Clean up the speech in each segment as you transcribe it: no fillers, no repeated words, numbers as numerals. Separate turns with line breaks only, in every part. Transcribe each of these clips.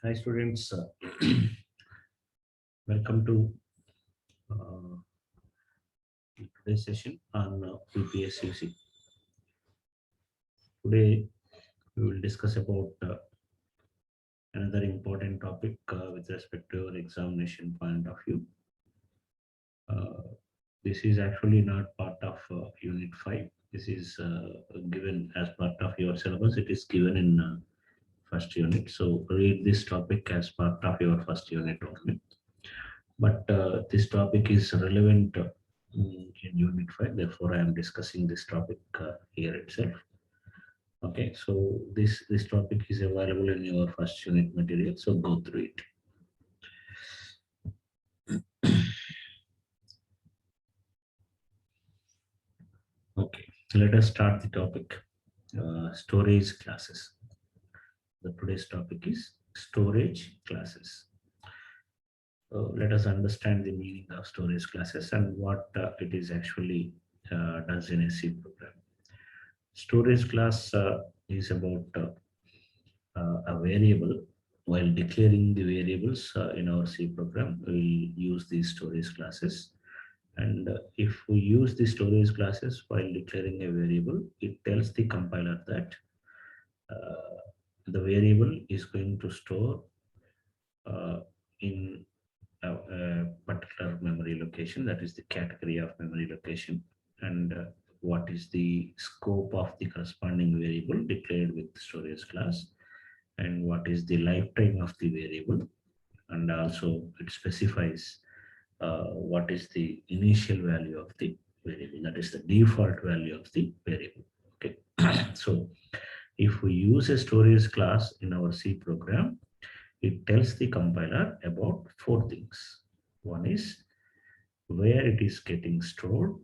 Hi students, welcome to uh, today's session on PPSUC. Today we will discuss about another important topic with respect to your examination point of view. Uh, this is actually not part of Unit 5. This is given as part of your syllabus. It is given in first unit. So read this topic as part of your first unit only. But this topic is relevant in Unit 5. Therefore, I am discussing this topic here itself. Okay, so this topic is available in your first unit material. So go through it. Okay, let us start the topic. Storage classes. The today's topic is storage classes. Let us understand the meaning of storage classes and what it is actually does in a C program. Storage class is about a variable. While declaring the variables in our C program, we'll use these storage classes. And if we use the storage classes while declaring a variable, it tells the compiler that the variable is going to store in a particular memory location, that is the category of memory location, and what is the scope of the corresponding variable declared with the storage class, and what is the lifetime of the variable, and also it specifies what is the initial value of the variable, that is the default value of the variable. Okay. So if we use a storage class in our C program, it tells the compiler about four things. One is where it is getting stored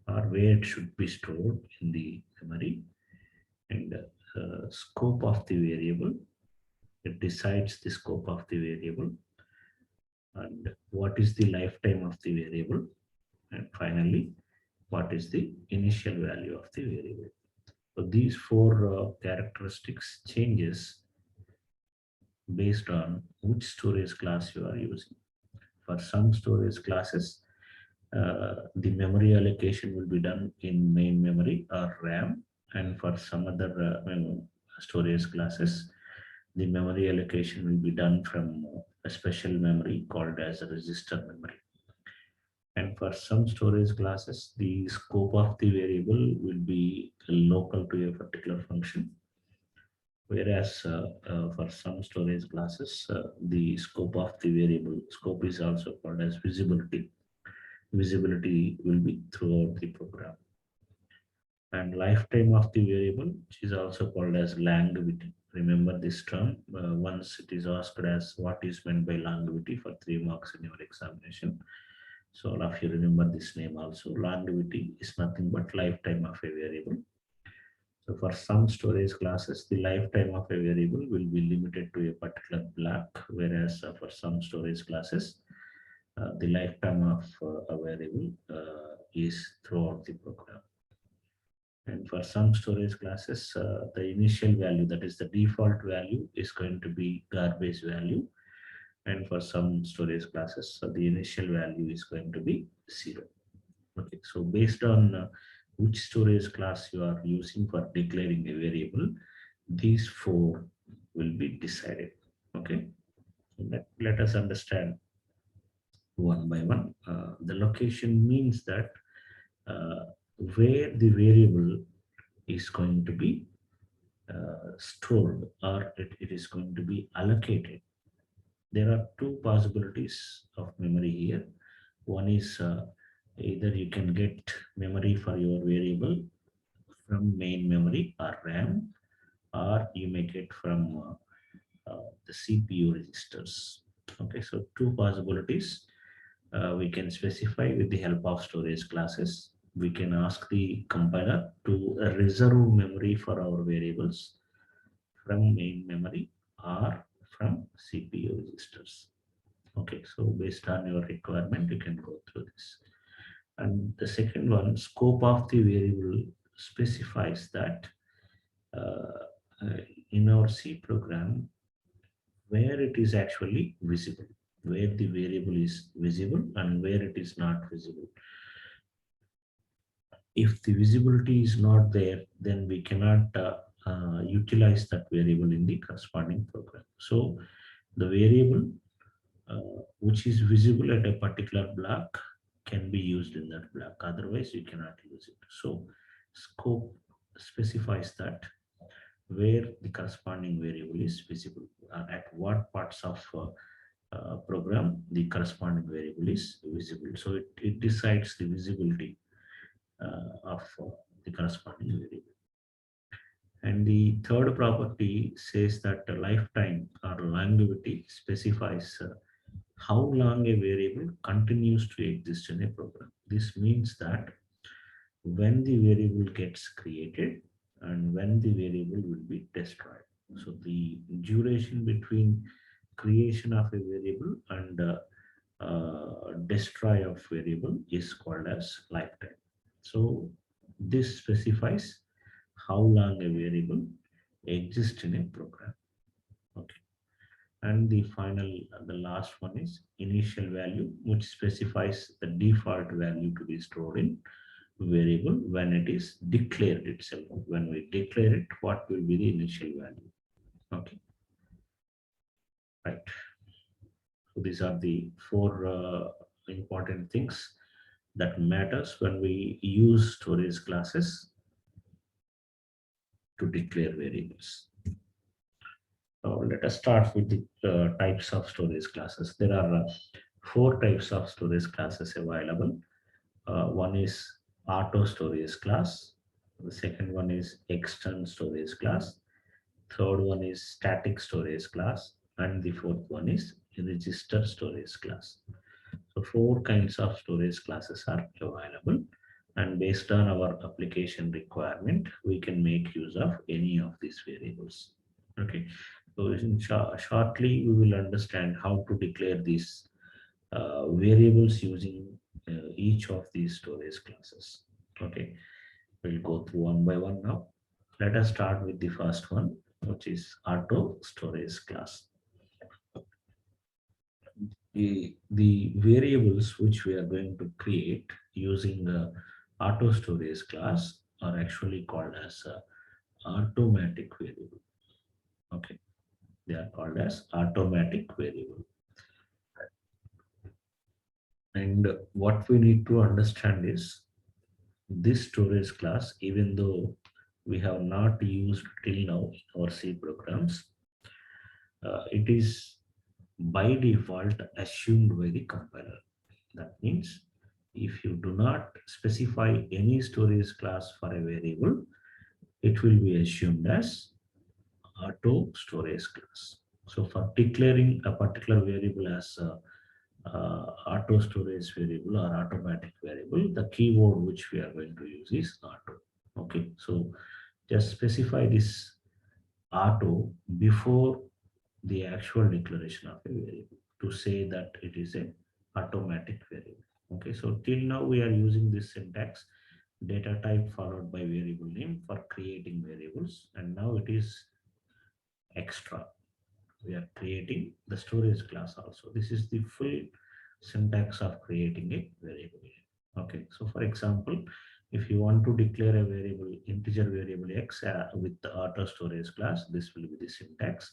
or where it should be stored in the memory, and scope of the variable. It decides the scope of the variable, and what is the lifetime of the variable, and finally what is the initial value of the variable. So these four characteristics changes based on which storage class you are using. For some storage classes, the memory allocation will be done in main memory or RAM, and for some other storage classes, the memory allocation will be done from a special memory called as a resistor memory. And for some storage classes, the scope of the variable will be local to a particular function. Whereas for some storage classes, the scope of the variable scope is also called as visibility. Visibility will be throughout the program. And lifetime of the variable, which is also called as longevity. Remember this term once it is asked as what is meant by longevity for 3 marks in your examination. So all of you remember this name also. Longevity is nothing but lifetime of a variable. So for some storage classes, the lifetime of a variable will be limited to a particular block, whereas for some storage classes, the lifetime of a variable is throughout the program. And for some storage classes, the initial value, that is the default value, is going to be garbage value. And for some storage classes, the initial value is going to be 0. Okay, so based on which storage class you are using for declaring a variable, these four will be decided. Okay, let us understand one by one. The location means that where the variable is going to be stored, or it is going to be allocated. There are two possibilities of memory here. One is either you can get memory for your variable from main memory or RAM, or you may get from the CPU registers. Okay, so two possibilities we can specify with the help of storage classes. We can ask the compiler to reserve memory for our variables from main memory or from CPU registers. Okay, so based on your requirement, you can go through this. And the second one, scope of the variable specifies that uh, in our C program, where it is actually visible, where the variable is visible and where it is not visible. If the visibility is not there, then we cannot utilize that variable in the corresponding program. So the variable which is visible at a particular block can be used in that block. Otherwise, you cannot use it. So scope specifies that where the corresponding variable is visible, at what parts of program the corresponding variable is visible. So it decides the visibility of the corresponding variable. And the third property says that the lifetime or longevity specifies how long a variable continues to exist in a program. This means that when the variable gets created and when the variable will be destroyed. So the duration between creation of a variable and destroy of variable is called as lifetime. So this specifies how long a variable exists in a program. Okay. And the final, the last one is initial value, which specifies the default value to be stored in variable when it is declared itself. When we declare it, what will be the initial value? Okay, right. So these are the four important things that matters when we use storage classes to declare variables. Let us start with the types of storage classes. There are four types of storage classes available. One is auto storage class. The second one is external storage class. Third one is static storage class. And the fourth one is register storage class. So four kinds of storage classes are available. And based on our application requirement, we can make use of any of these variables. Okay. So shortly, we will understand how to declare these variables using each of these storage classes. Okay, we'll go through one by one now. Let us start with the first one, which is auto storage class. The variables which we are going to create using the auto storage class are actually called as automatic variable. Okay, they are called as automatic variable. And what we need to understand is this storage class, even though we have not used till now in our C programs, it is by default assumed by the compiler. That means if you do not specify any storage class for a variable, it will be assumed as auto storage class. So for declaring a particular variable as a auto storage variable or automatic variable, the keyword which we are going to use is auto. Okay, so just specify this auto before the actual declaration of a variable to say that it is a automatic variable. Okay, so till now we are using this syntax, data type followed by variable name for creating variables, and now it is extra. We are creating the storage class also. This is the full syntax of creating a variable. Okay, so for example, if you want to declare a variable, integer variable x with the auto storage class, this will be the syntax,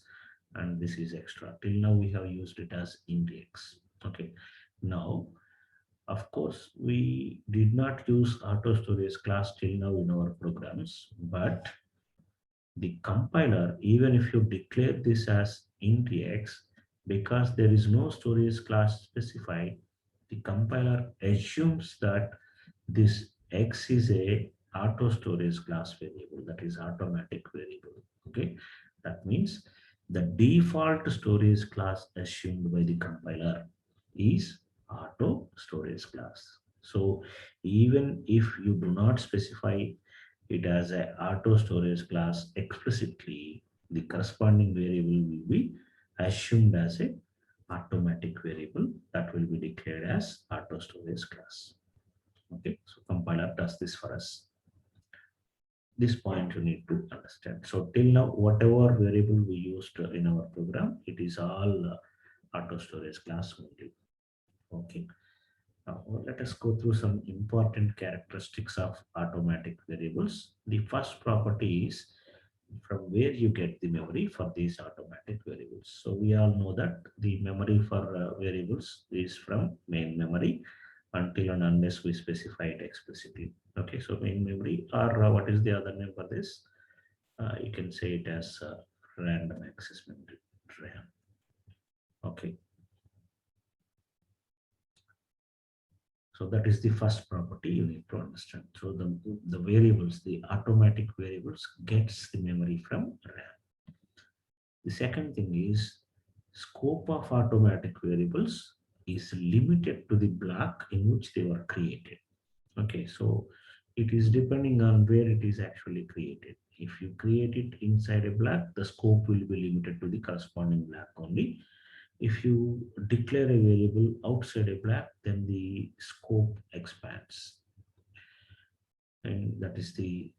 and this is extra. Till now we have used it as int x. Okay, now of course we did not use auto storage class till now in our programs, but the compiler, even if you declare this as int x, because there is no storage class specified, the compiler assumes that this x is a auto storage class variable, that is automatic variable. Okay, that means the default storage class assumed by the compiler is auto storage class. So even if you do not specify it as a auto storage class explicitly, the corresponding variable will be assumed as a automatic variable that will be declared as auto storage class. Okay, so compiler does this for us. This point you need to understand. So till now, whatever variable we used in our program, it is all auto storage class only. Okay. Now let us go through some important characteristics of automatic variables. The first property is from where you get the memory for these automatic variables. So we all know that the memory for variables is from main memory until and unless we specify it explicitly. Okay, so main memory, or what is the other name for this? You can say it as random access memory, RAM. Okay, so that is the first property you need to understand. So the variables, the automatic variables gets the memory from RAM. The second thing is scope of automatic variables is limited to the block in which they were created. Okay, so it is depending on where it is actually created. If you create it inside a block, the scope will be limited to the corresponding block only. If you declare a variable outside a block, then the scope expands. And that is the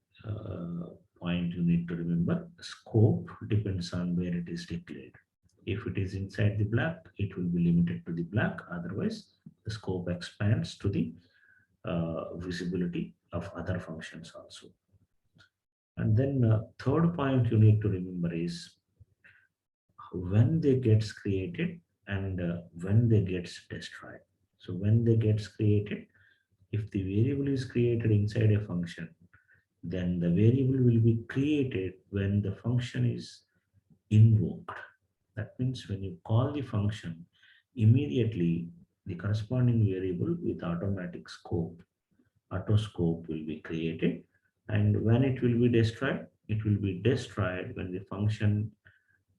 point you need to remember. Scope depends on where it is declared. If it is inside the block, it will be limited to the block. Otherwise, the scope expands to the visibility of other functions also. And then third point you need to remember is when they gets created and when they gets destroyed. So when they gets created, if the variable is created inside a function, then the variable will be created when the function is invoked. That means when you call the function, immediately the corresponding variable with automatic scope, auto scope will be created. And when it will be destroyed, it will be destroyed when the function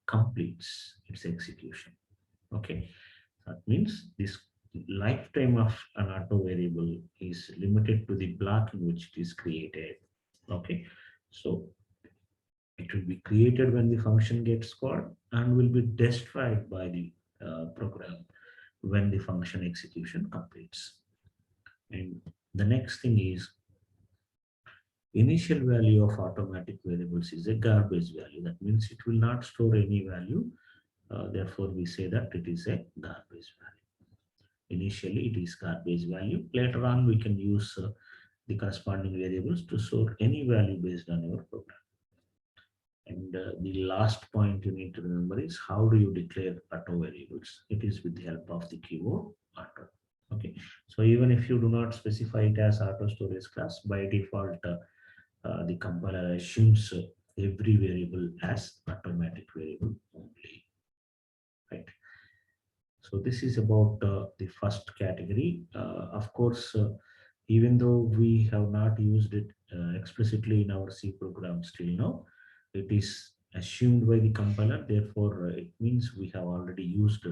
completes its execution. Okay, that means this lifetime of an auto variable is limited to the block in which it is created. Okay, so it will be created when the function gets called and will be destroyed by the program when the function execution completes. And the next thing is initial value of automatic variables is a garbage value. That means it will not store any value. Therefore, we say that it is a garbage value. Initially, it is garbage value. Later on, we can use the corresponding variables to store any value based on your program. And the last point you need to remember is how do you declare auto variables? It is with the help of the keyword auto. Okay, so even if you do not specify it as auto storage class, by default, the compiler assumes every variable as automatic variable only, right? So this is about the first category. Of course, even though we have not used it explicitly in our C program till now, it is assumed by the compiler. Therefore, it means we have already used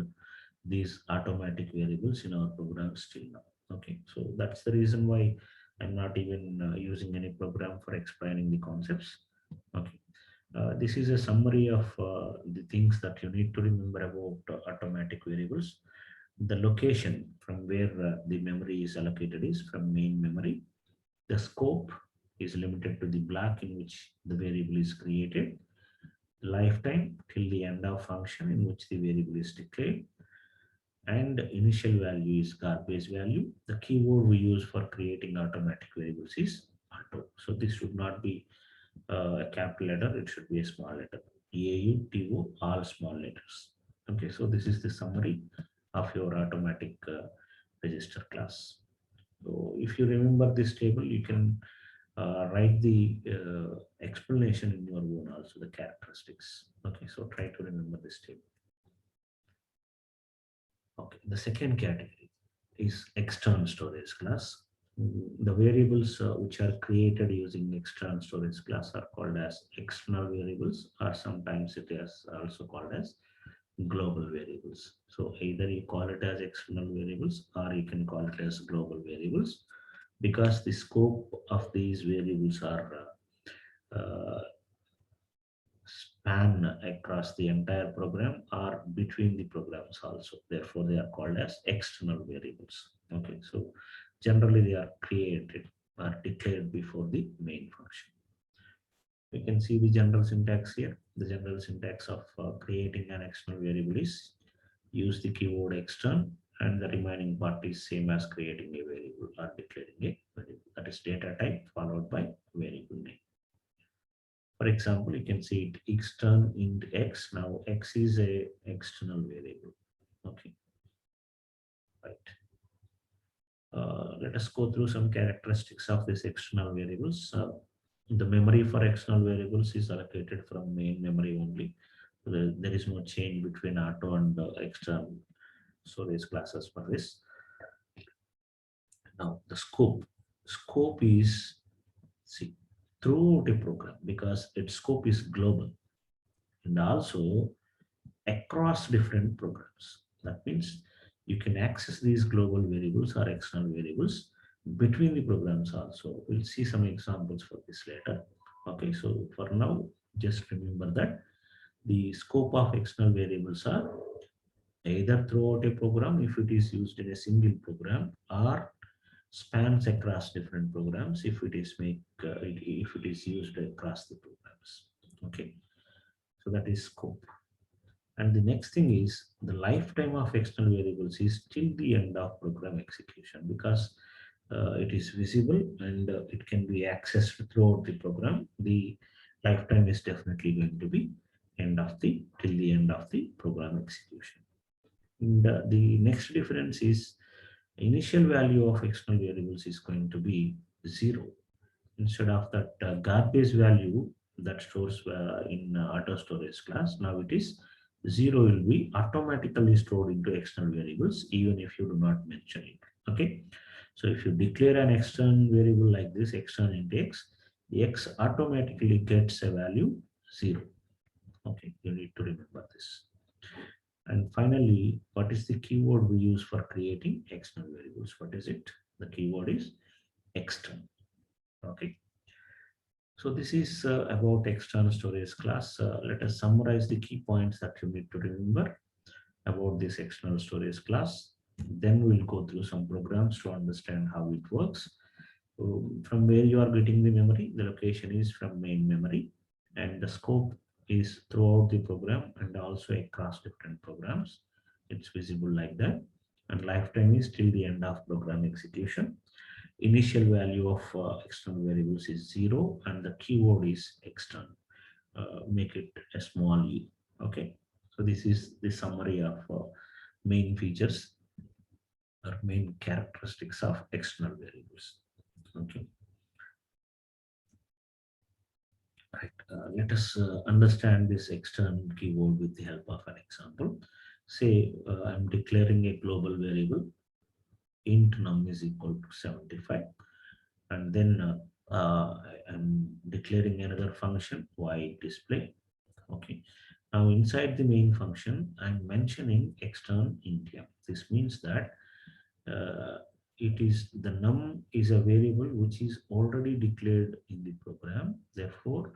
these automatic variables in our programs till now. Okay, so that's the reason why I'm not even using any program for explaining the concepts. Okay, this is a summary of the things that you need to remember about automatic variables. The location from where the memory is allocated is from main memory. The scope is limited to the block in which the variable is created. Lifetime till the end of function in which the variable is declared. And initial value is garbage value. The keyword we use for creating automatic variables is auto. So this should not be a capital letter, it should be a small letter. AUTO, all small letters. Okay, so this is the summary of your automatic register class. So if you remember this table, you can write the explanation in your own also, the characteristics. Okay, so try to remember this table. Okay, the second category is external storage class. The variables which are created using external storage class are called as external variables, or sometimes it is also called as global variables. So either you call it as external variables or you can call it as global variables, because the scope of these variables are uh, span across the entire program or between the programs also. Therefore, they are called as external variables. Okay, so generally they are created or declared before the main function. We can see the general syntax here. The general syntax of creating an external variable is use the keyword extern, and the remaining part is same as creating a variable or declaring a variable. That is data type followed by variable name. For example, you can see it extern int x. Now x is a external variable. Okay, right. Let us go through some characteristics of these external variables. The memory for external variables is allocated from main memory only. There is no change between auto and external storage classes for this. Now the scope is, see, throughout a program, because its scope is global and also across different programs. That means you can access these global variables or external variables between the programs also. We'll see some examples for this later. Okay, so for now, just remember that the scope of external variables are either throughout a program if it is used in a single program, or spans across different programs if it is if it is used across the programs. Okay, so that is scope. And the next thing is the lifetime of external variables is till the end of program execution, because it is visible and it can be accessed throughout the program. The lifetime is definitely going to be till the end of the program execution. And the next difference is initial value of external variables is going to be 0 instead of that garbage value that stores in auto storage class. Now it is 0 will be automatically stored into external variables even if you do not mention it. Okay, so if you declare an external variable like this, external int x, the x automatically gets a value 0. Okay, you need to remember this. And finally, what is the keyword we use for creating external variables? What is it? The keyword is external. Okay, so this is about external storage class. Let us summarize the key points that you need to remember about this external storage class. Then we'll go through some programs to understand how it works. From where you are getting the memory, the location is from main memory, and the scope is throughout the program and also across different programs. It's visible like that. And lifetime is till the end of program execution. Initial value of external variables is 0 and the keyword is external. Make it a small e. Okay, so this is the summary of main features or main characteristics of external variables. Okay, right. Let us understand this external keyword with the help of an example. Say I'm declaring a global variable int num is equal to 75, and then I'm declaring another function y display. Okay, now inside the main function I'm mentioning external int m. This means that it is the num is a variable which is already declared in the program, therefore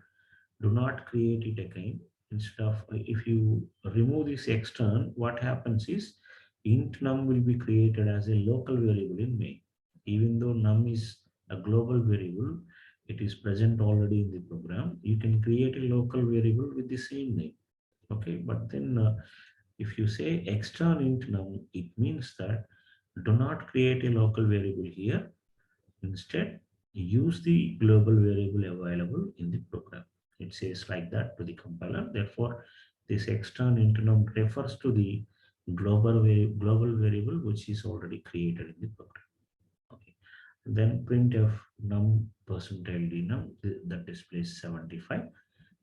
do not create it again. Instead of, if you remove this extern, what happens is int num will be created as a local variable in main. Even though num is a global variable, it is present already in the program. You can create a local variable with the same name. Okay, but then if you say extern int num, it means that do not create a local variable here. Instead, use the global variable available in the program. It says like that to the compiler. Therefore, this extern int num refers to the global variable which is already created in the program. Okay. Then printf num %d num that displays 75,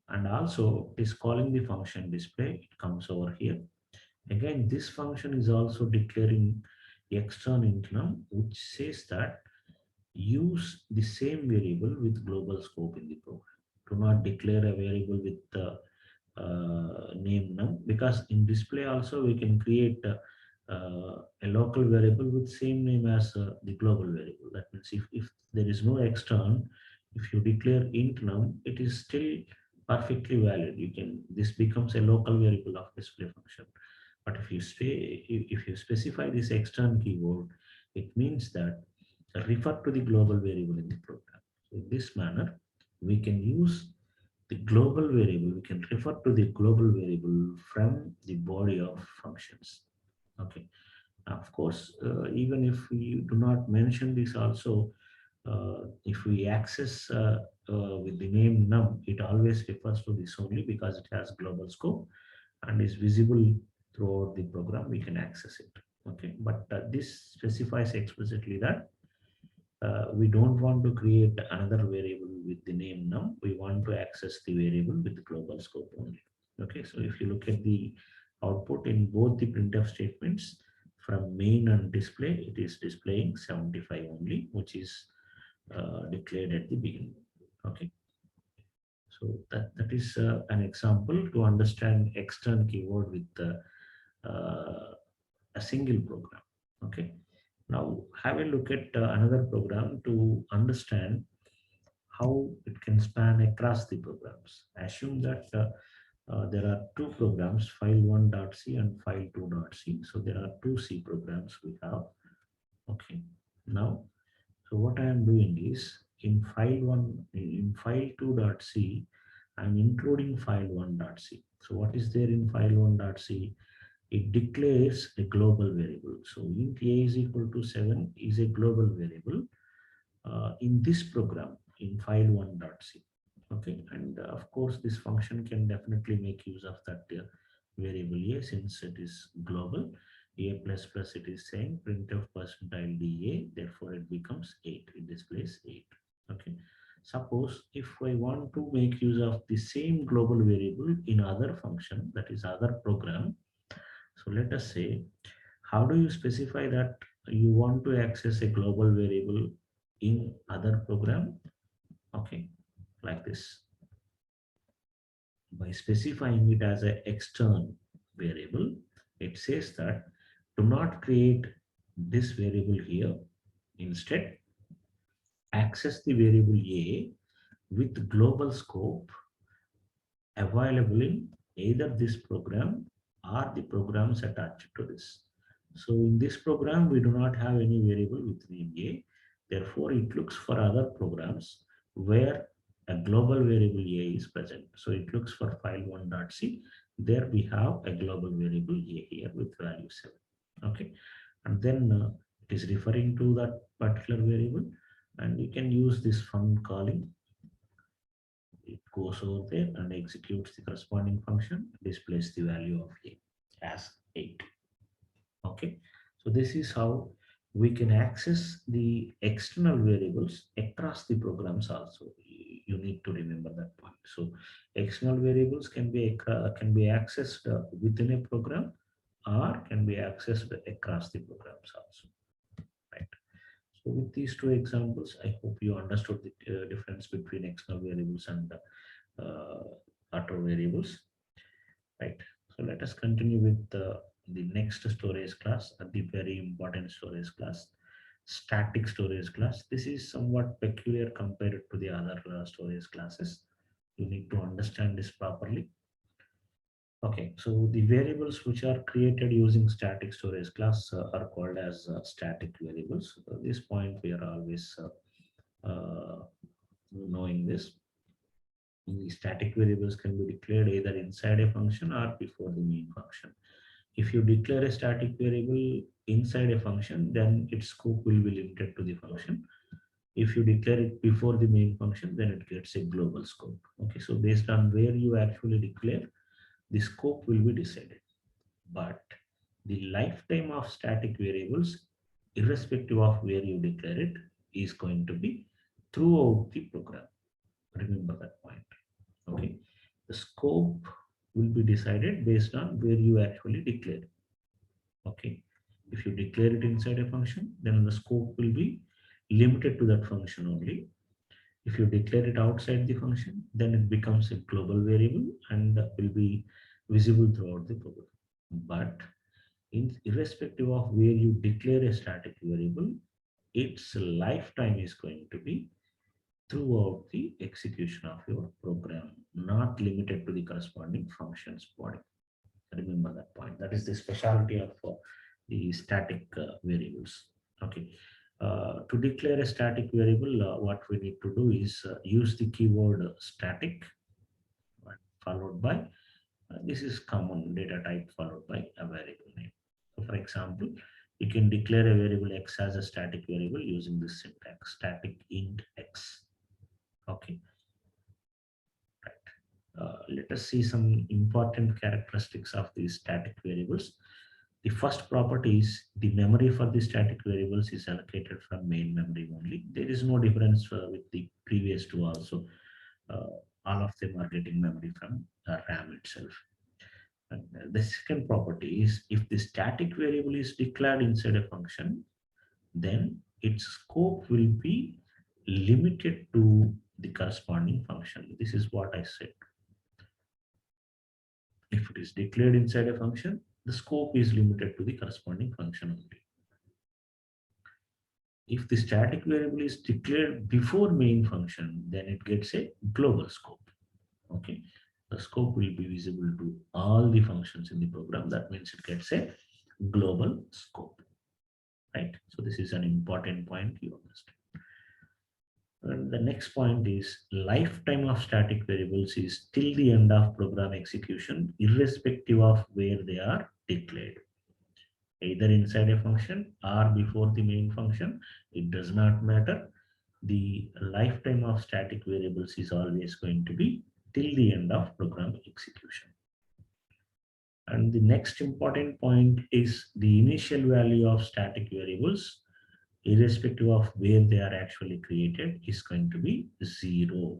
and also is calling the function display. It comes over here. Again, this function is also declaring extern int num, which says that use the same variable with global scope in the program. Do not declare a variable with the name num, because in display also we can create a local variable with same name as the global variable. That means if there is no extern, if you declare int num, it is still perfectly valid. You can, this becomes a local variable of display function. But if you specify this extern keyword, it means that refer to the global variable in the program. So in this manner, we can use The global variable, we can refer to the global variable from the body of functions. Okay. Of course, even if we do not mention this also, if we access with the name num, it always refers to this only because it has global scope and is visible throughout the program. We can access it. Okay, but this specifies explicitly that we don't want to create another variable with the name num. We want to access the variable with the global scope only. Okay, so if you look at the output in both the printf statements from main and display, it is displaying 75 only, which is declared at the beginning. Okay, so that is an example to understand extern keyword with a single program. Okay, now have a look at another program to understand how it can span across the programs. Assume that there are two programs, file1.c and file2.c. So there are two C programs we have. Okay. Now, so what I am doing is in file2.c, I'm including file1.c. So what is there in file1.c? It declares a global variable. So int a is equal to 7 is a global variable in this program in file1.c. Okay, and of course this function can definitely make use of that variable a, since it is global. A plus plus, it is saying printf percentile da, therefore it becomes 8, it displays 8. Okay, suppose if I want to make use of the same global variable in other function, that is other program. So let us say, how do you specify that you want to access a global variable in other program? Okay, like this. By specifying it as an external variable, it says that do not create this variable here. Instead, access the variable A with global scope available in either this program or the programs attached to this. So in this program, we do not have any variable with name A. Therefore, it looks for other programs where a global variable A is present. So it looks for file1.c. There we have a global variable A here with value 7. Okay. And then it is referring to that particular variable. And you can use this fun calling. It goes over there and executes the corresponding function, displays the value of A as 8. Okay, so this is how we can access the external variables across the programs also. You need to remember that point. So external variables can be accessed within a program or can be accessed across the programs also. Right. So with these two examples, I hope you understood the difference between external variables and auto variables. Right. So let us continue with the next storage class, the very important storage class, static storage class. This is somewhat peculiar compared to the other storage classes. You need to understand this properly. Okay, so the variables which are created using static storage class are called as static variables. At this point, we are always knowing this. The static variables can be declared either inside a function or before the main function. If you declare a static variable inside a function, then its scope will be limited to the function. If you declare it before the main function, then it gets a global scope. Okay, so based on where you actually declare, the scope will be decided. But the lifetime of static variables, irrespective of where you declare it, is going to be throughout the program. Remember that point. Okay, the scope will be decided based on where you actually declare. Okay, if you declare it inside a function, then the scope will be limited to that function only. If you declare it outside the function, then it becomes a global variable and will be visible throughout the program. But irrespective of where you declare a static variable, its lifetime is going to be throughout the execution of your program, not limited to the corresponding functions body. Remember that point. That is the specialty of the static variables. Okay. To declare a static variable, what we need to do is use the keyword static followed by this is common data type followed by a variable name. So for example, you can declare a variable x as a static variable using this syntax, static int x. Okay, right. Let us see some important characteristics of these static variables. The first property is the memory for the static variables is allocated from main memory only. There is no difference with the previous two also. Uh, all of them are getting memory from RAM itself. And the second property is if the static variable is declared inside a function, then its scope will be limited to the corresponding function. This is what I said. If it is declared inside a function, the scope is limited to the corresponding function only. If the static variable is declared before main function, then it gets a global scope. Okay, the scope will be visible to all the functions in the program. That means it gets a global scope, right? So this is an important point you understand. And the next point is lifetime of static variables is till the end of program execution, irrespective of where they are declared, either inside a function or before the main function. It does not matter. The lifetime of static variables is always going to be till the end of program execution. And the next important point is the initial value of static variables, irrespective of where they are actually created, is going to be 0.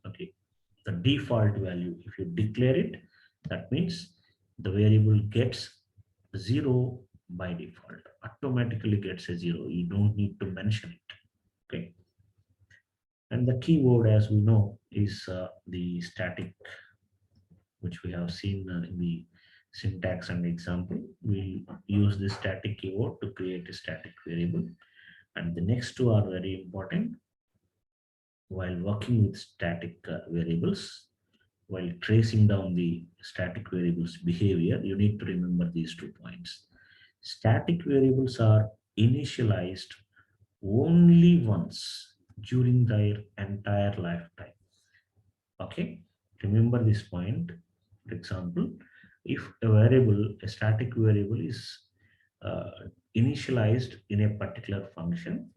Okay, the default value, if you declare it, that means the variable gets 0 by default, automatically gets a 0. You don't need to mention it. Okay, and the keyword, as we know, is the static, which we have seen in the syntax and example. We'll use the static keyword to create a static variable. And the next two are very important while working with static variables. While tracing down the static variables behavior, you need to remember these 2 points. Static variables are initialized only once during their entire lifetime. Okay, remember this point. For example, if a variable, a static variable is uh, initialized in a particular function,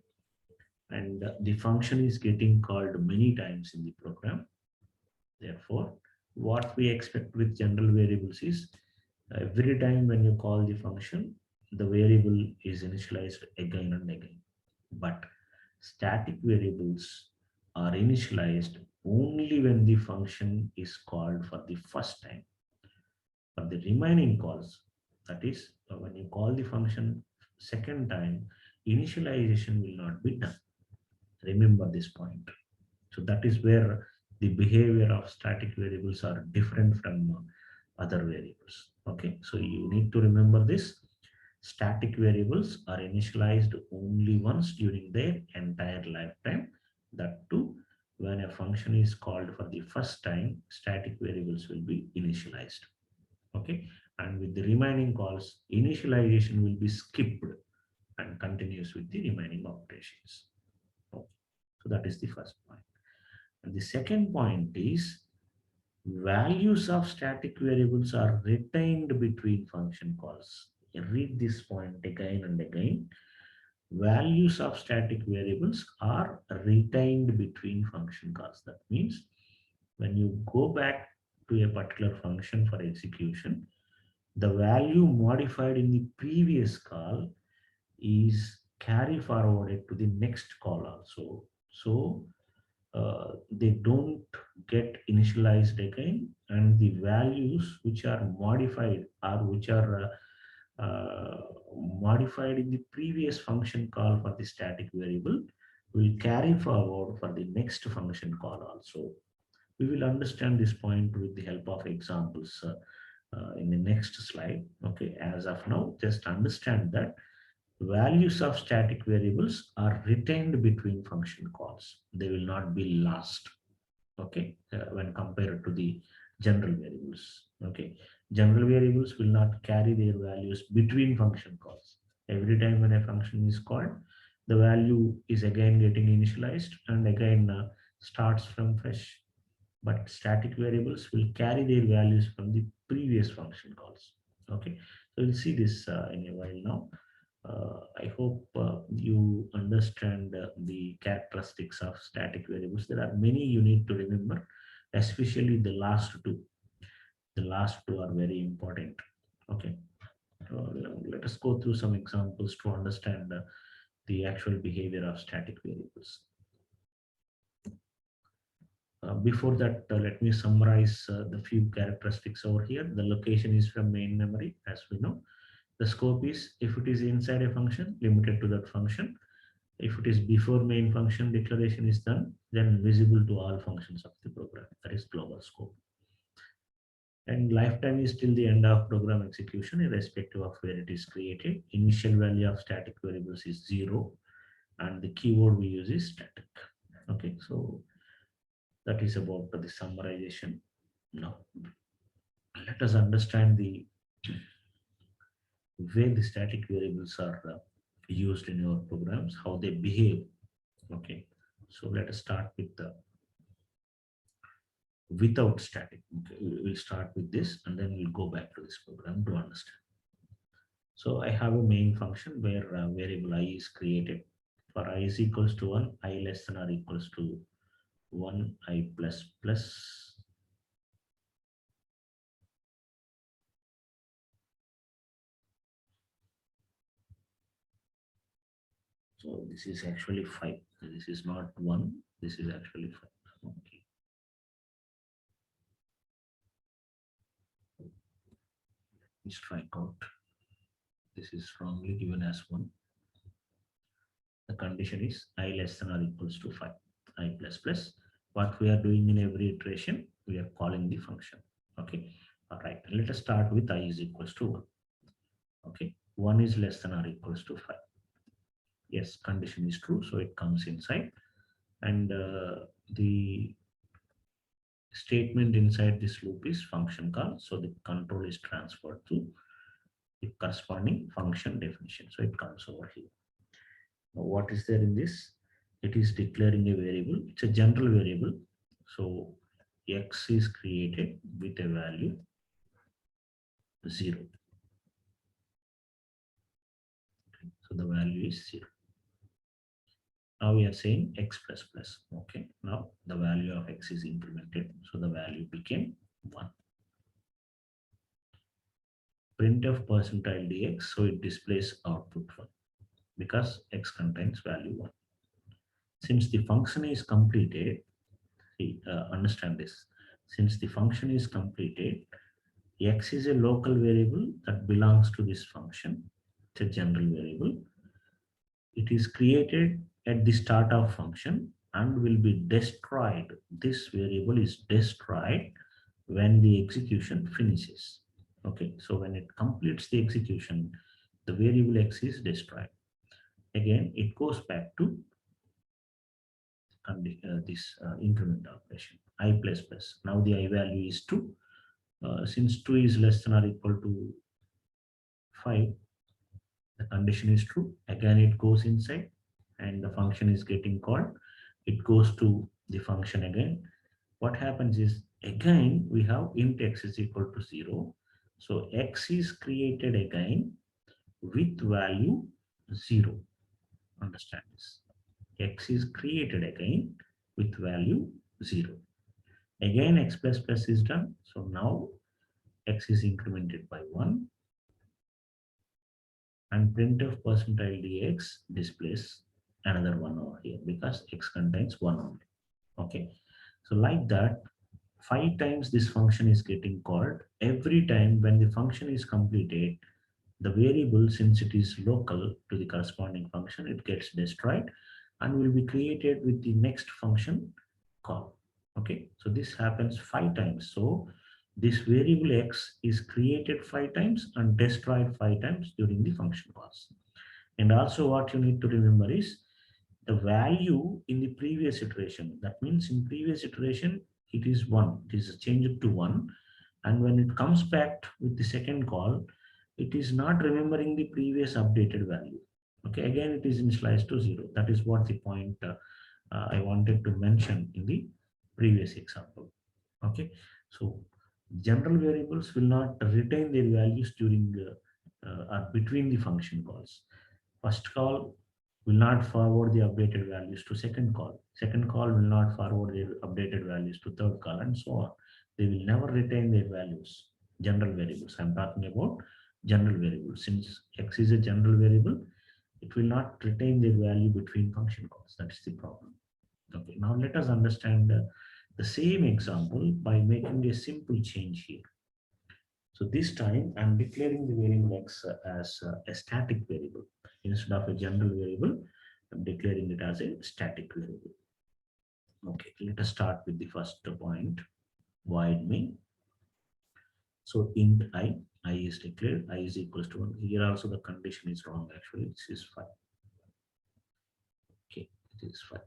and the function is getting called many times in the program, therefore what we expect with general variables is every time when you call the function, the variable is initialized again and again. But static variables are initialized only when the function is called for the first time. For the remaining calls, that is, when you call the function second time, initialization will not be done. Remember this point. So that is where the behavior of static variables are different from other variables. Okay, so you need to remember this. Static variables are initialized only once during their entire lifetime. That too, when a function is called for the first time, static variables will be initialized. Okay, and with the remaining calls, initialization will be skipped and continues with the remaining operations. Okay. So that is the first point. And the second point is values of static variables are retained between function calls. Read this point again and again. Values of static variables are retained between function calls. That means when you go back to a particular function for execution, the value modified in the previous call is carry forwarded to the next call also. So they don't get initialized again, and the values which are modified or which are modified in the previous function call for the static variable will carry forward for the next function call also. We will understand this point with the help of examples in the next slide. Okay, as of now, just understand that values of static variables are retained between function calls. They will not be lost. Okay, when compared to the general variables. Okay, general variables will not carry their values between function calls. Every time when a function is called, the value is again getting initialized and again starts from fresh. but static variables will carry their values from the previous function calls. Okay, so we'll see this in a while now. I hope you understand the characteristics of static variables. There are many you need to remember, especially the last two. The last two are very important. Okay, let us go through some examples to understand the actual behavior of static variables. Before that, let me summarize the few characteristics over here. The location is from main memory, as we know. The scope is, if it is inside a function, limited to that function. If it is before main function declaration is done, then visible to all functions of the program. That is global scope. And lifetime is till the end of program execution, irrespective of where it is created. Initial value of static variables is 0, and the keyword we use is static. Okay, so that is about the summarization. Now, let us understand the way the static variables are used in your programs, how they behave. Okay, so let us start with the without static. Okay, we'll start with this and then we'll go back to this program to understand. So I have a main function where variable I is created. For I is equals to 1, I less than or equals to 1, I plus plus. So this is actually 5. This is not 1. This is actually 5. Okay. Strike out. This is wrongly given as 1. The condition is I less than or equals to 5. I plus plus. What we are doing in every iteration, we are calling the function. Okay. All right. Let us start with I is equals to 1. Okay. 1 is less than or equals to 5. Yes, condition is true. So it comes inside. And the statement inside this loop is function call. So the control is transferred to the corresponding function definition. So it comes over here. Now, what is there in this? It is declaring a variable. It's a general variable. So x is created with a value 0. Okay. So the value is 0. Now we are saying x plus plus. Okay. Now the value of x is incremented. So the value became 1. Printf percentile dx. So it displays output 1 because x contains value 1. Since the function is completed, understand this. Since the function is completed, x is a local variable that belongs to this function. It's a general variable. It is created at the start of function and will be destroyed. This variable is destroyed when the execution finishes. Okay, so when it completes the execution, the variable x is destroyed. Again, it goes back to this increment operation, I plus plus. Now the I value is 2. Since 2 is less than or equal to 5, the condition is true. Again, it goes inside and the function is getting called. It goes to the function again. What happens is, again, we have int x is equal to 0. So x is created again with value 0. Understand this. X is created again with value 0. Again, x plus plus is done. So now x is incremented by 1. And printf percentile dx displays another 1 over here because x contains 1 only. Okay. So like that, 5 times this function is getting called. Every time when the function is completed, the variable, since it is local to the corresponding function, it gets destroyed and will be created with the next function call. Okay, so this happens 5 times. So this variable x is created 5 times and destroyed 5 times during the function calls. And also what you need to remember is the value in the previous iteration. That means in previous iteration, it is 1. It is changed to 1. And when it comes back with the second call, it is not remembering the previous updated value. Okay, again, it is initialized to 0. That is what the point I wanted to mention in the previous example. Okay, so general variables will not retain their values during or between the function calls. First call will not forward the updated values to second call. Second call will not forward their updated values to third call, and so on. They will never retain their values. General variables. I'm talking about general variables. Since x is a general variable, it will not retain their value between function calls. That is the problem. Okay, now let us understand the same example by making a simple change here. So this time I'm declaring the variable x as a static variable. Instead of a general variable, I'm declaring it as a static variable. Okay, let us start with the first point, void main. So int I is declared, I is equals to 1. Here also the condition is wrong actually, this is 5. Okay, it is 5.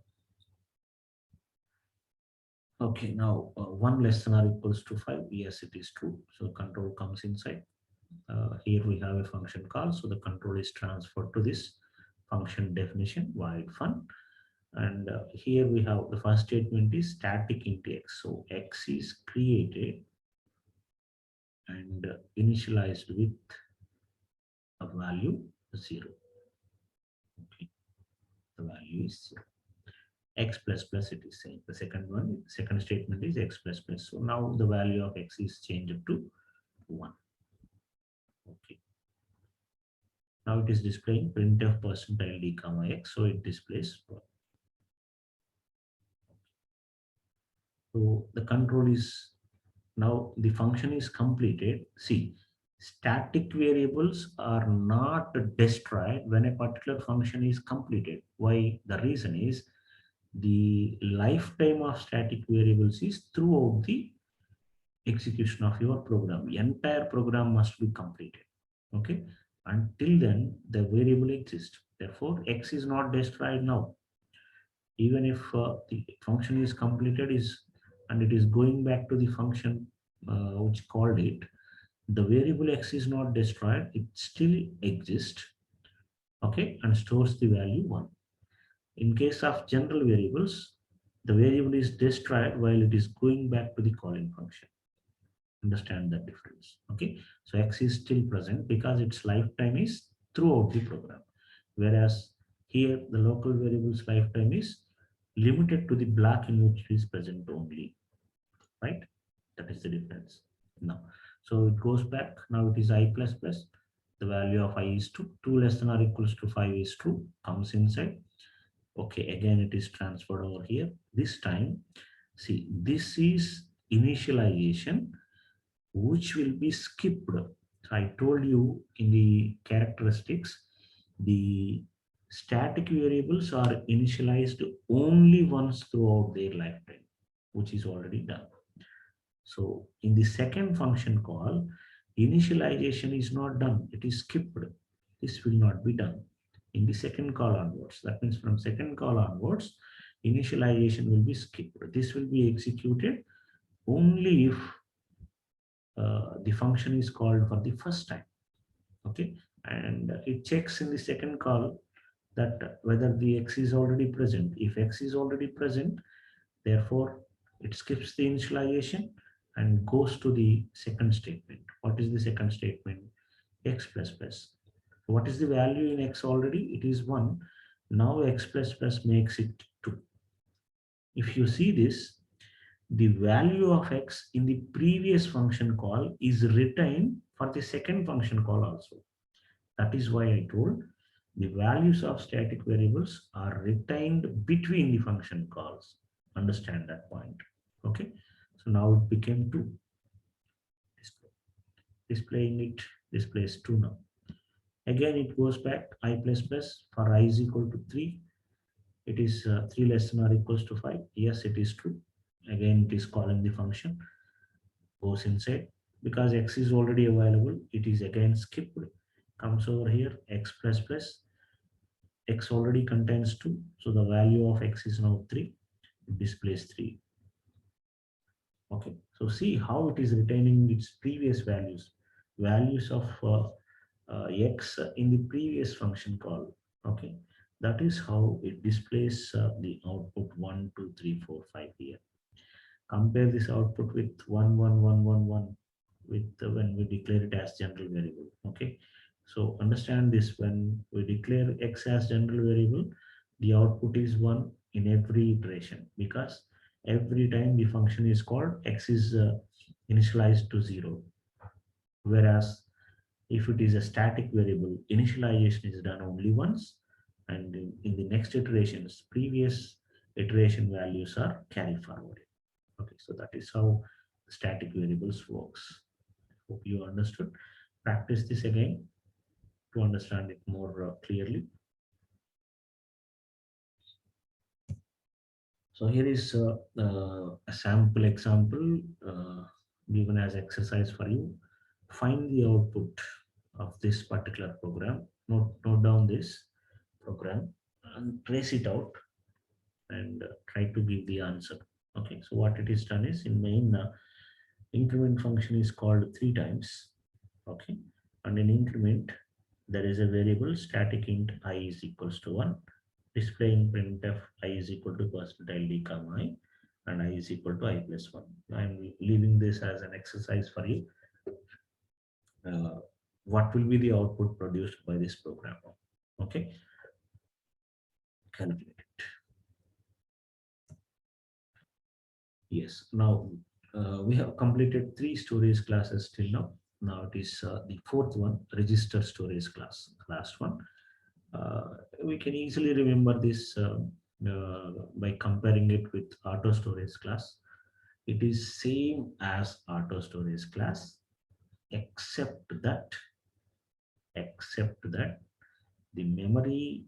Okay, now 1 less than or equals to 5. Yes, it is true. So control comes inside. Here we have a function call. So the control is transferred to this function definition, void fun. And here we have the first statement is static int x. So x is created and initialized with a value 0. Okay, the value is 0. X plus plus it is saying. The second statement is x plus plus. So now the value of x is changed to 1. Okay. Now it is displaying printf percentile d comma x. So it displays 1. So the control is now the function is completed. See, static variables are not destroyed when a particular function is completed. Why? The reason is the lifetime of static variables is throughout the execution of your program. The entire program must be completed. Okay. Until then, the variable exists. Therefore, x is not destroyed now. Even if the function is completed is and it is going back to the function which called it, the variable x is not destroyed, it still exists. Okay, and stores the value 1. In case of general variables, the variable is destroyed while it is going back to the calling function. Understand that difference. Okay, so x is still present because its lifetime is throughout the program, whereas here the local variable's lifetime is limited to the block in which it is present only, right? That is the difference. Now, so it goes back. Now it is I plus plus. The value of I is 2. 2 less than or equals to 5 is true. Comes inside. Okay, again it is transferred over here. This time, see, this is initialization, which will be skipped. So I told you in the characteristics, the static variables are initialized only once throughout their lifetime, which is already done. So in the second function call, initialization is not done. It is skipped. This will not be done in the second call onwards. That means from second call onwards, initialization will be skipped. This will be executed only if the function is called for the first time. Okay, and it checks in the second call that whether the x is already present. If x is already present, therefore it skips the initialization and goes to the second statement. What is the second statement? X plus plus. What is the value in x already? It is 1. Now x plus plus makes it 2. If you see this, the value of x in the previous function call is retained for the second function call also. That is why I told the values of static variables are retained between the function calls. Understand that point. Okay, so now it became 2. Displaying it displays 2 now. Again it goes back I plus plus. For I is equal to 3, it is 3 less than or equals to 5. Yes, it is true. Again it is calling the function, goes inside. Because x is already available, it is again skipped. Comes over here, x plus plus. X already contains 2, so the value of x is now 3. It displays 3. Okay, so see how it is retaining its previous values of x in the previous function call. Okay, that is how it displays the output 1 2 3 4 5 here. Compare this output with 11111 with when we declare it as general variable. Okay, so understand this: when we declare x as general variable, the output is 1 in every iteration, because every time the function is called, x is initialized to 0. Whereas if it is a static variable, initialization is done only once, and in the next iterations, previous iteration values are carried forward. Okay, so that is how static variables works. Hope you understood. Practice this again to understand it more clearly. So here is a sample example given as exercise for you. Find the output of this particular program. Note down this program and trace it out, and try to give the answer. Okay, so what it is done is, in main increment function is called 3 times. Okay, and in increment there is a variable static int I is equals to 1, displaying printf I is equal to percentile d comma I, and I is equal to I plus 1. I'm leaving this as an exercise for you. What will be the output produced by this program? Okay, calculate it. Yes, now we have completed 3 storage classes till now. Now it is the fourth one, register storage class, last one. We can easily remember this by comparing it with auto storage class. It is same as auto storage class, except that the memory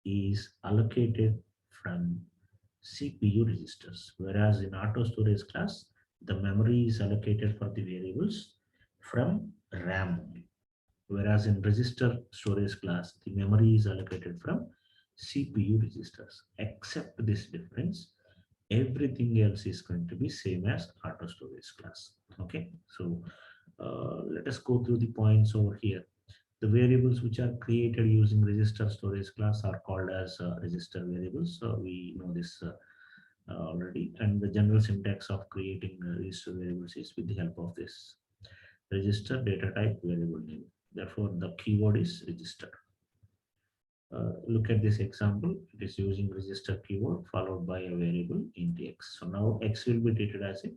is allocated from CPU registers, whereas in auto storage class, the memory is allocated for the variables from RAM only. Whereas in register storage class, the memory is allocated from CPU registers. Except this difference, everything else is going to be same as auto storage class. Okay, so let us go through the points over here. The variables which are created using register storage class are called as register variables. So we know this already, and the general syntax of creating register variables is with the help of this register data type variable name. Therefore, the keyword is register. Look at this example. It is using register keyword followed by a variable int x. So now x will be treated as a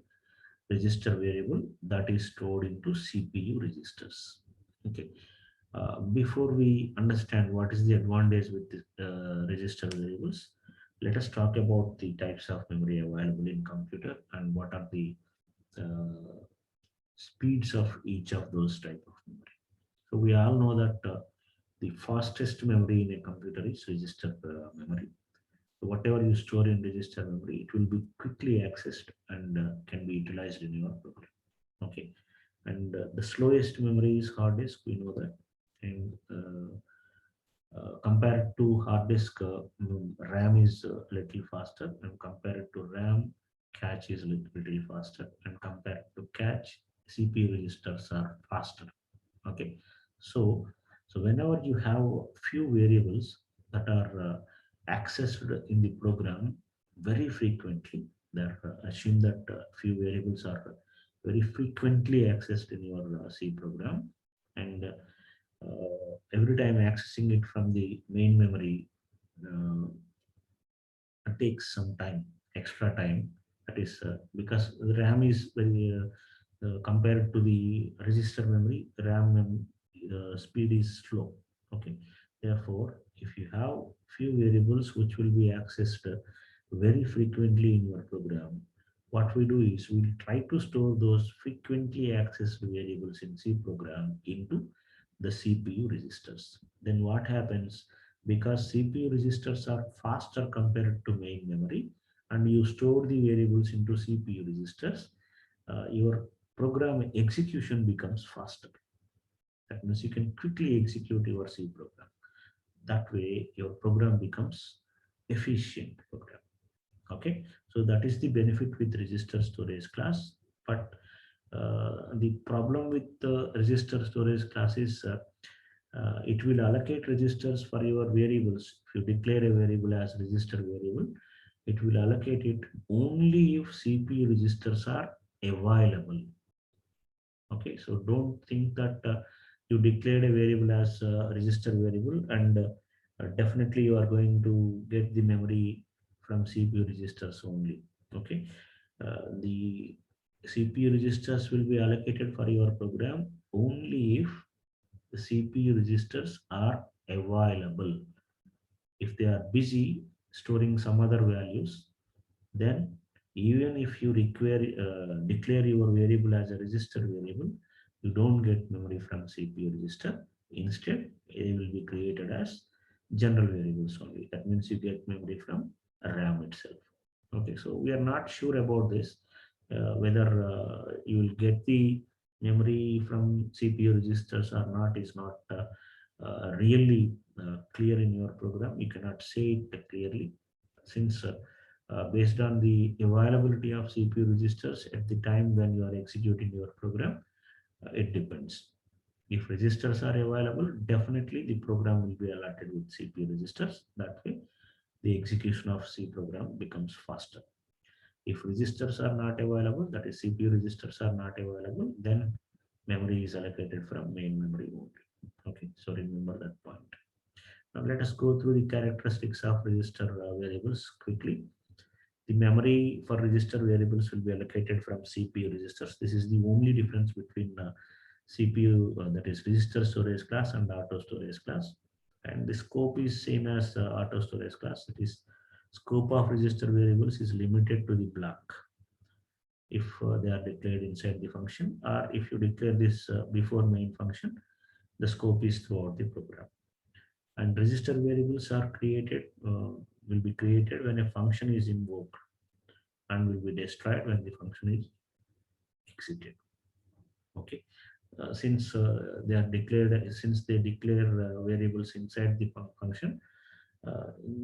register variable that is stored into CPU registers. Okay. Before we understand what is the advantage with the register variables, let us talk about the types of memory available in computer and what are the uh, speeds of each of those type of memory. So we all know that the fastest memory in a computer is register memory. So whatever you store in register memory, it will be quickly accessed and can be utilized in your program. Okay, and the slowest memory is hard disk. We know that, and compared to hard disk, RAM is little faster, and compared to RAM, cache is little faster, and compared to cache, CPU registers are faster. Okay, so whenever you have few variables that are accessed in the program very frequently, that assume that few variables are very frequently accessed in your C program, and every time accessing it from the main memory uh, takes some time, extra time. That is because the RAM is very compared to the register memory, RAM speed is slow. Okay, therefore, if you have few variables which will be accessed very frequently in your program, what we do is we try to store those frequently accessed variables in C program into the CPU registers. Then what happens? Because CPU registers are faster compared to main memory, and you store the variables into CPU registers, your program execution becomes faster. That means you can quickly execute your C program. That way, your program becomes efficient program. Okay, so that is the benefit with register storage class. But the problem with the register storage class is it will allocate registers for your variables. If you declare a variable as register variable, It will allocate it only if CPU registers are available. Okay, so don't think that you declared a variable as a register variable and definitely you are going to get the memory from CPU registers only. Okay, the CPU registers will be allocated for your program only if the CPU registers are available. If they are busy storing some other values, then even if you declare your variable as a register variable, you don't get memory from CPU register. Instead, they will be created as general variables only. That means you get memory from RAM itself. Okay, so we are not sure about this, whether you will get the memory from CPU registers or not is not really clear in your program. You cannot say it clearly since based on the availability of CPU registers at the time when you are executing your program, it depends. If registers are available, definitely the program will be allotted with CPU registers. That way, the execution of C program becomes faster. If registers are not available, that is CPU registers are not available, then memory is allocated from main memory only. Okay, so remember that point. Now let us go through the characteristics of register variables quickly. The memory for register variables will be allocated from CPU registers. This is the only difference between CPU, that is register storage class, and auto storage class. And the scope is same as auto storage class. It is scope of register variables is limited to the block if they are declared inside the function, or if you declare this before main function, the scope is throughout the program. And register variables are created, will be created when a function is invoked and will be destroyed when the function is exited. Okay, since they are declared, since they declare variables inside the function,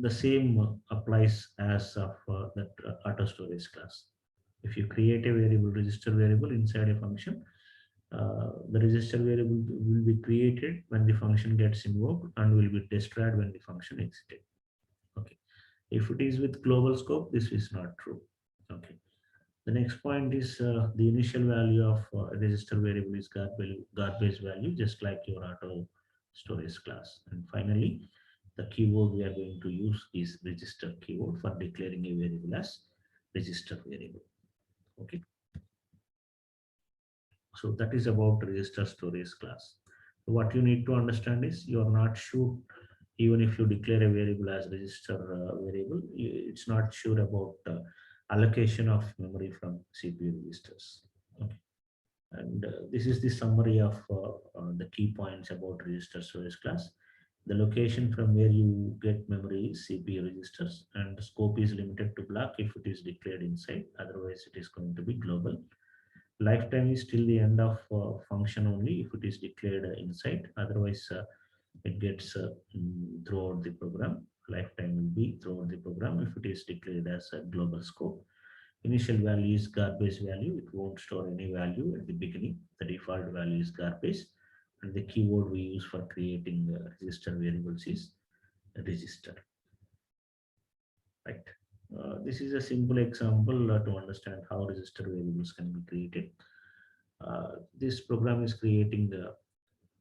the same applies as of that auto storage class. If you create a variable, register variable inside a function, the register variable will be created when the function gets invoked and will be destroyed when the function exited. Okay, if it is with global scope, this is not true. Okay. The next point is the initial value of register variable is garbage value, just like your auto storage class. And finally, the keyword we are going to use is register keyword for declaring a variable as register variable. Okay. So that is about register storage class. So what you need to understand is you are not sure, even if you declare a variable as register variable, it's not sure about allocation of memory from CPU registers. Okay. And this is the summary of the key points about register storage class. The location from where you get memory is CPU registers, and the scope is limited to block if it is declared inside, otherwise it is going to be global. Lifetime is till the end of function only if it is declared inside, otherwise it gets throughout the program. Lifetime will be throughout the program if it is declared as a global scope. Initial value is garbage value. It won't store any value at the beginning. The default value is garbage. And the keyword we use for creating register variables is register. Right. This is a simple example to understand how register variables can be created. This program is creating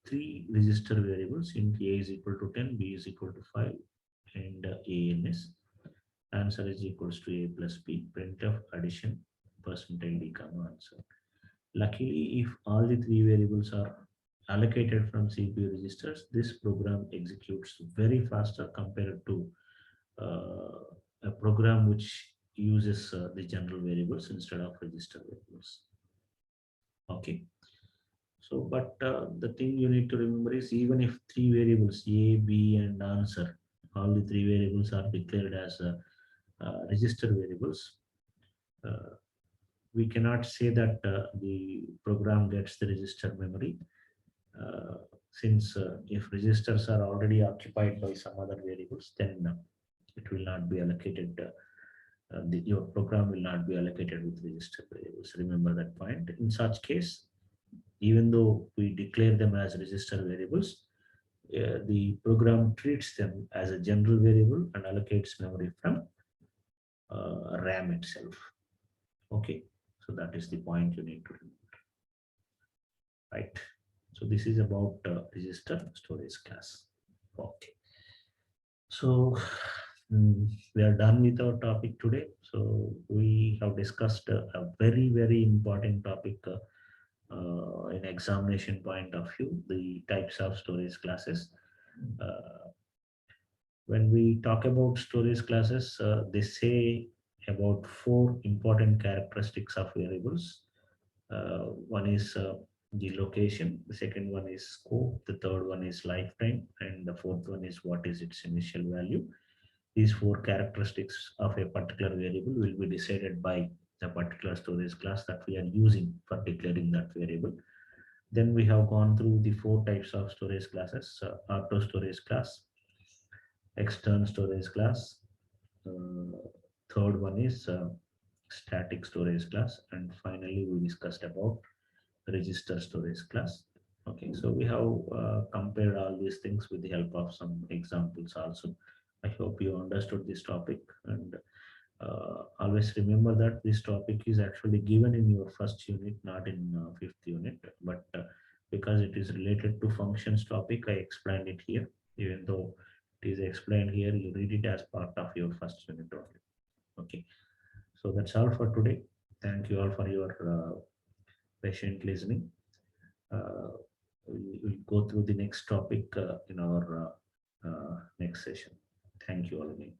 three register variables. Int a is equal to 10, b is equal to 5, and ans. Answer is equals to a plus b. Printf addition percentage d comma answer. Luckily, if all the three variables are allocated from CPU registers, this program executes very faster compared to a program which uses the general variables instead of register variables. Okay. So, but the thing you need to remember is even if three variables A, B, and answer, all the three variables are declared as register variables, uh, we cannot say that the program gets the register memory, since if registers are already occupied by some other variables, then it will not be allocated. Your program will not be allocated with register variables. Remember that point. In such case, even though we declare them as register variables, the program treats them as a general variable and allocates memory from RAM itself. Okay, so that is the point you need to remember, right? So this is about register storage class. Okay, so we are done with our topic today. So we have discussed a very important topic in examination point of view, the types of storage classes. Uh, when we talk about storage classes, they say about four important characteristics of variables. One is the location, the second one is scope, the third one is lifetime, and the fourth one is what is its initial value. These four characteristics of a particular variable will be decided by the particular storage class that we are using for declaring that variable. Then we have gone through the four types of storage classes: auto storage class, external storage class, uh, third one is static storage class, and finally we discussed about register storage class. Okay, so we have compared all these things with the help of some examples also. I hope you understood this topic, and always remember that this topic is actually given in your first unit, not in fifth unit, but because it is related to functions topic, I explained it here. Even though it is explained here, you read it as part of your first unit only. Okay, so that's all for today. Thank you all for your patient listening. uh, we'll go through the next topic in our next session. Thank you all again.